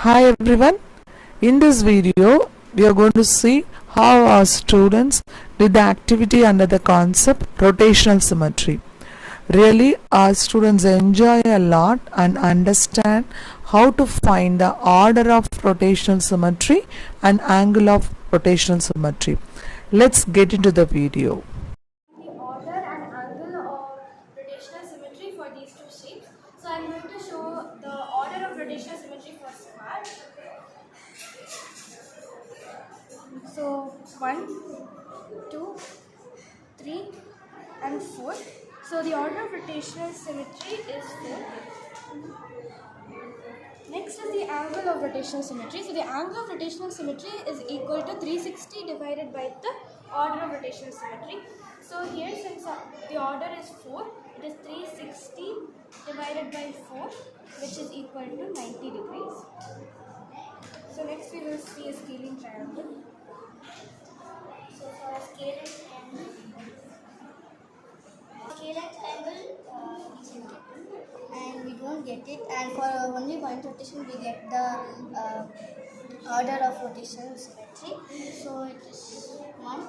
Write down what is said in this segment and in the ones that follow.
Hi everyone, in this video we are going to see how our students did the activity under the concept rotational symmetry. Really our students enjoy a lot and understand how to find the order of rotational symmetry and angle of rotational symmetry. Let's get into the video. The order and angle of rotational symmetry for these two shapes. So I'm going to show the order of rotational symmetry for square. So 1, 2, 3 and 4. So the order of rotational symmetry is 4. Next is the angle of rotational symmetry. So the angle of rotational symmetry is equal to 360 divided by the order of rotational symmetry. So here, since the order is 4, it is 360 divided by 4, which is equal to 90 degrees. So next we will see a scaling triangle. So for a scaling triangle, and we don't get it, and for only point rotation we get the order of rotational symmetry. So it is 1,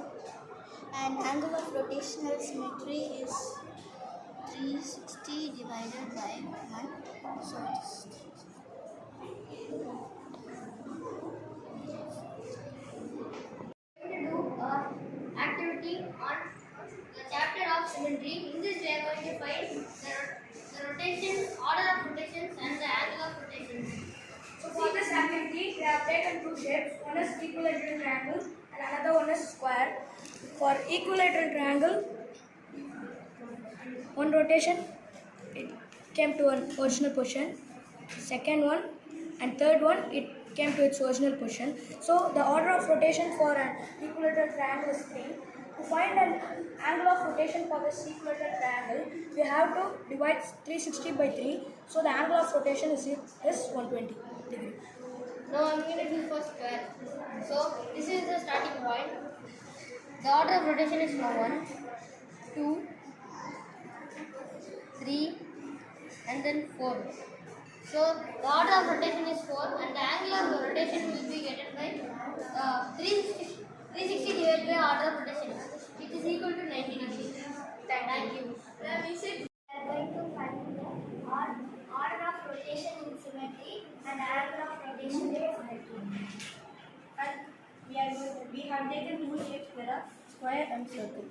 and angle of rotational symmetry is 360 divided by 1, so it is activity on the chapter of symmetry. In this we are going to find the rotations, order of rotations and the angle of rotations. So for this activity, we have taken two shapes. One is equilateral triangle and another one is square. For equilateral triangle, one rotation, it came to an original position. Second one and third one, it came to its original position. So the order of rotation for an equilateral triangle is 3. To find an angle of rotation for this equilateral triangle, we have to divide 360 by 3. So the angle of rotation is 120 degree. Now I am going to do for square. So this is the starting point. The order of rotation is 1, 2, 3 and then 4. So the order of rotation is 4 and the angle of rotation will be getting by 360 divided by order of rotation, which is equal to 90 degrees. Thank you. we are going to find the order of rotation in symmetry and angle of rotation in symmetry. And we have taken two shapes, there are square and circle.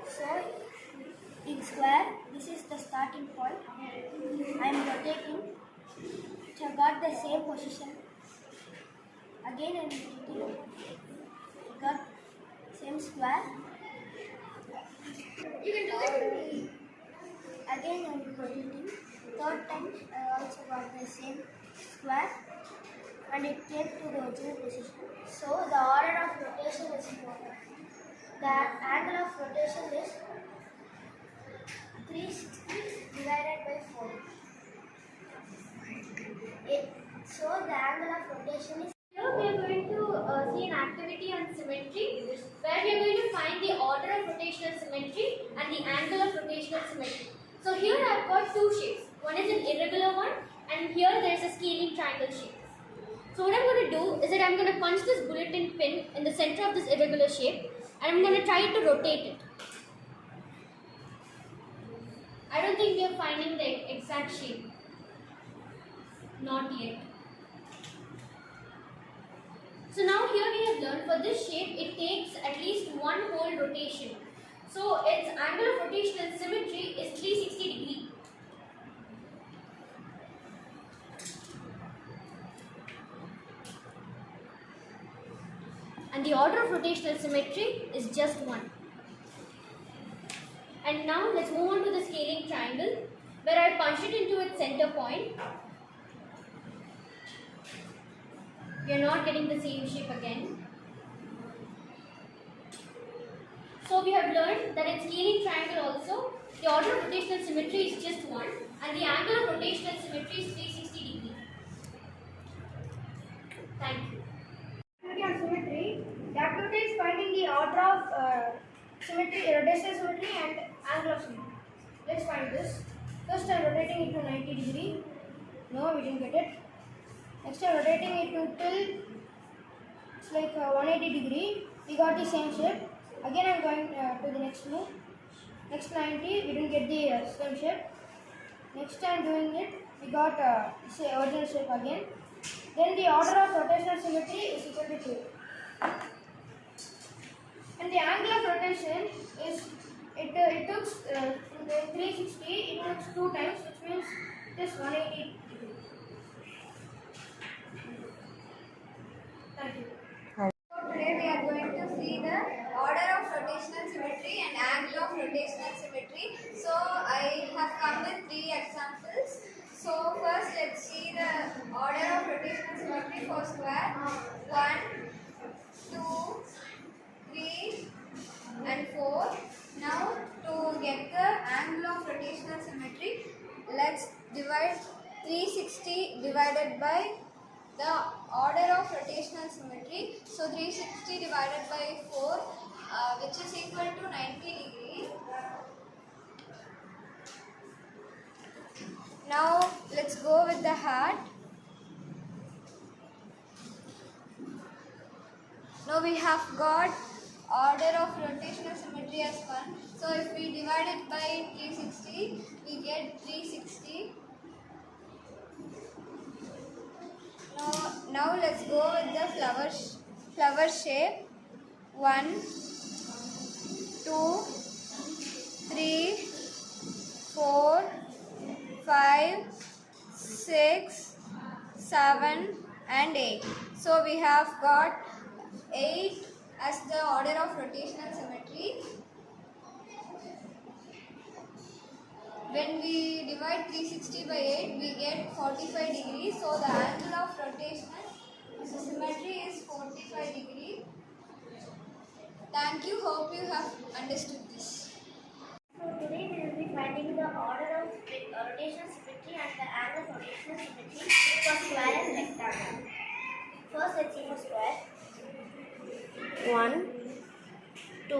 So in square, this is the starting point. I am rotating. It have got the same position. Again I am rotating. Got same square. You can do it. Again I am rotating. Third time I also got the same square, and it came to the original position. So the order of rotation is 4. The angle of rotation is 360 divided by 4. So the angle of rotation is. Here we are going to see an activity on symmetry, where we are going to find the order of rotational symmetry and the angle of rotational symmetry. So here I have got two shapes. One is an irregular one and here there is a scaling triangle shape. So what I'm going to do is that I'm going to punch this bulletin pin in the center of this irregular shape and I'm going to try to rotate it. I don't think we are finding the exact shape. Not yet. So now here we have learned for this shape it takes at least one whole rotation. So its angle of rotational symmetry is 360 degree. And the order of rotational symmetry is just 1. And now let's move on to the scaling triangle, where I punch it into its center point. We are not getting the same shape again. So we have learned that in scaling triangle also, the order of rotational symmetry is just 1 and the angle of rotational symmetry is 360 degree. Thank you. Activity on symmetry. The activity is finding the order of symmetry, rotational symmetry and angle of symmetry. Let's find this. First I am rotating it to 90 degree. No, we didn't get it. Next I'm rotating it till it's like 180 degree. We got the same shape. Again I'm going to the next move. Next 90, we didn't get the same shape. Next time doing it, we got say original shape again. Then the order of rotational symmetry is equal to 2. And the angle of rotation is it took 360. It took 2 times, which means it is 180 degree. Thank you. So today we are going to see the order of rotational symmetry and angle of rotational symmetry. So I have come with 3 examples. So first let's see the order of rotational symmetry for square. 1, 2, 3 and 4. Now to get the angle of rotational symmetry, let's divide 360 divided by the order of rotational symmetry. So 360 divided by 4, which is equal to 90 degree. Now let's go with the heart. Now we have got order of rotational symmetry as 1. So if we divide it by 360, we get 360. Now let's go with the flower shape. 1, 2, 3, 4, 5, 6, 7 and 8. So we have got 8 as the order of rotational symmetry. When we divide 360 by 8, we get 45 degrees. So the angle of rotational symmetry is 45 degrees. Thank you. Hope you have understood this. So today we will be finding the order of rotational symmetry and the angle of rotational symmetry for square and rectangle. First let's see for square. 1, 2,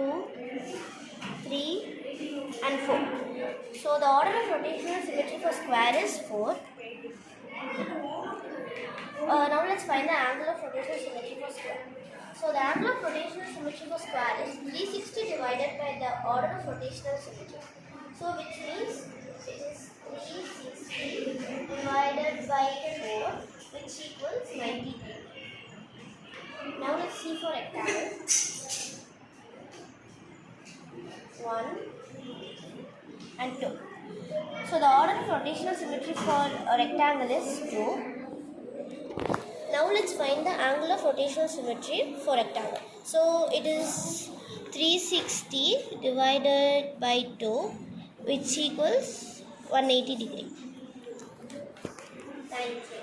3 and 4. So the order of rotational symmetry for square is 4. Now let's find the angle of rotational symmetry for square. So the angle of rotational symmetry for square is 360 divided by the order of rotational symmetry. So which means it is 360 divided by 4, which equals 90 degree. Now let's see for rectangle. 1 and 2. So the order of rotational symmetry for a rectangle is 2. Now let's find the angle of rotational symmetry for rectangle. So it is 360 divided by 2, which equals 180 degree. Thank you.